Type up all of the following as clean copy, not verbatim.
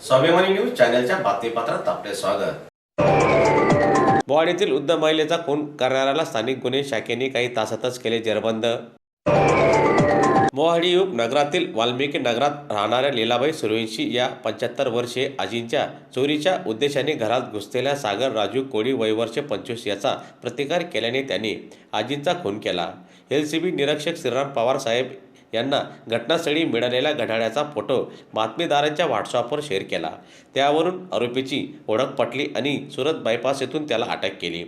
स्वाभिमानी न्यूज चॅनलच्या बातमीपत्रात आपले स्वागत। मोहाडीतील वृद्ध महिलेचा खून करणाऱ्याला स्थानिक गुन्हे शाखेने काही तासातच केले जेरबंद। मोहाडी नगरातील वाल्मिकी नगरात राहणाऱ्या लीलाबाई सूर्यवंशी या 75 वर्षीय आजींच्या चोरीच्या उद्देशाने घरात घुसलेल्या सागर राजू कोळी वय वर्ष 25 याचा प्रतिकार केल्याने त्यांनी आजींचा खून केला। एलसीबी निरीक्षक श्रीराम पवार साहेब यांना घटनास्थळी मिळालेल्या घड्याळाचा फोटो बातमीदारांच्या व्हॉट्सअपवर शेअर केला। त्यावरून आरोपीची ओळख पटली आणि सुरत बायपास येथून त्याला अटक केली।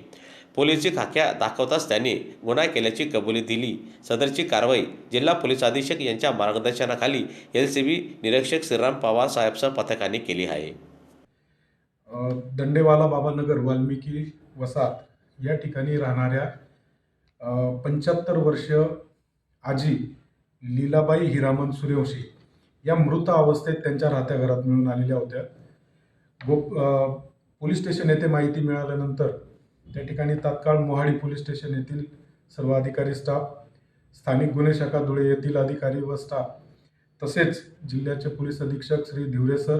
पोलिसी खाक्या दाखवताच त्यांनी गुन्हा केल्याची कबुली दिली। सदरची कारवाई जिल्हा पोलीस अधीक्षक यांच्या मार्गदर्शनाखाली एलसीबी निरीक्षक श्रीराम पवार साहेबच्या पथकाने केली आहे। दंडेवाला बाबानगर वाल्मिकी वसाहत या ठिकाणी राहणाऱ्या 75 वर्षीय आजी लीलाबाई हिरामन सूर्यवंशी या मृत अवस्थेत त्यांच्या राहत्या घरात मिळून आलेल्या होत्या। पोलीस स्टेशन येथे माहिती मिळाल्यानंतर त्या ठिकाणी तात्काळ मोहाडी पोलीस स्टेशन येथील सर्व अधिकारी स्टाफ, स्थानिक गुन्हे शाखा धुळे येथील अधिकारी व स्टाफ, तसेच जिल्ह्याचे पोलीस अधीक्षक श्री धिवरे सर,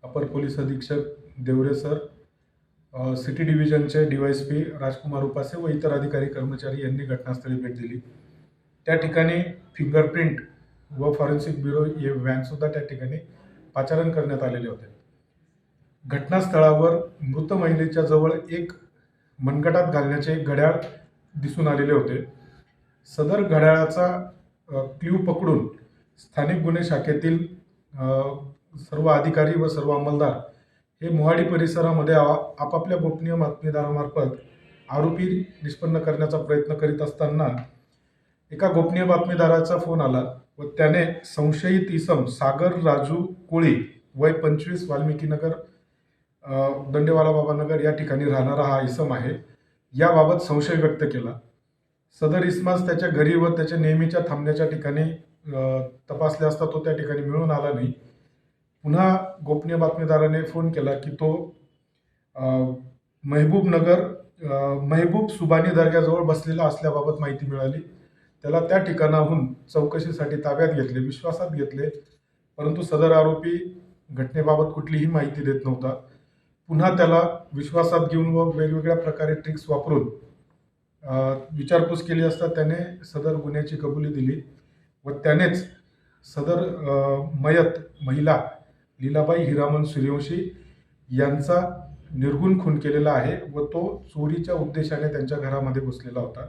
अपर पोलीस अधीक्षक देवरे सर, सिटी डिव्हिजनचे डीवायएसपी राजकुमार उपासे व इतर अधिकारी कर्मचारी यांनी घटनास्थळी भेट दिली। त्या ठिकाणी फिंगरप्रिंट व फॉरेन्सिक ब्युरो हे व्हॅनसुद्धा त्या ठिकाणी पाचारण करण्यात आलेले होते। घटनास्थळावर मृत महिलेच्या जवळ एक मनगटात घालण्याचे घड्याळ दिसून आलेले होते। सदर घड्याळाचा क्ल्यू पकडून स्थानिक गुन्हे शाखेतील सर्व अधिकारी व सर्व अंमलदार हे मोहाडी परिसरामध्ये आपापल्या गोपनीय बातमीदारामार्फत आरोपी निष्पन्न करण्याचा प्रयत्न करीत असताना एका गोपनीय बातमीदाराचा फोन आला व त्याने संशयित इसम सागर राजू कोळी वय 25 वाल्मिकी नगर दंडेवाला बाबानगर या ठिकाणी राहणारा हा इसम आहे याबाबत संशय व्यक्त केला। सदर इसमास त्याच्या घरी व त्याच्या नेहमीच्या थांबण्याच्या ठिकाणी तपासले असता तो त्या ठिकाणी मिळून आला नाही। पुन्हा गोपनीय बातमीदाराने फोन केला की तो महबूब सुबानी दर्ग्याजवळ बसलेला असल्याबाबत माहिती मिळाली। त्याला त्या ठिकाणाहून चौकशीसाठी ताब्यात घेतले, विश्वासात घेतले, परंतु सदर आरोपी घटनेबाबत कुठलीही माहिती देत नव्हता। पुन्हा त्याला विश्वासात घेऊन व वेगवेगळ्या प्रकारे ट्रिक्स वापरून विचारपूस केली असता त्याने सदर गुन्ह्याची कबुली दिली व त्यानेच सदर मयत महिला लीलाबाई हिरामन सूर्यवंशी यांचा निर्गुण खून केलेला आहे व तो चोरीच्या उद्देशाने त्यांच्या घरामध्ये घुसलेला होता।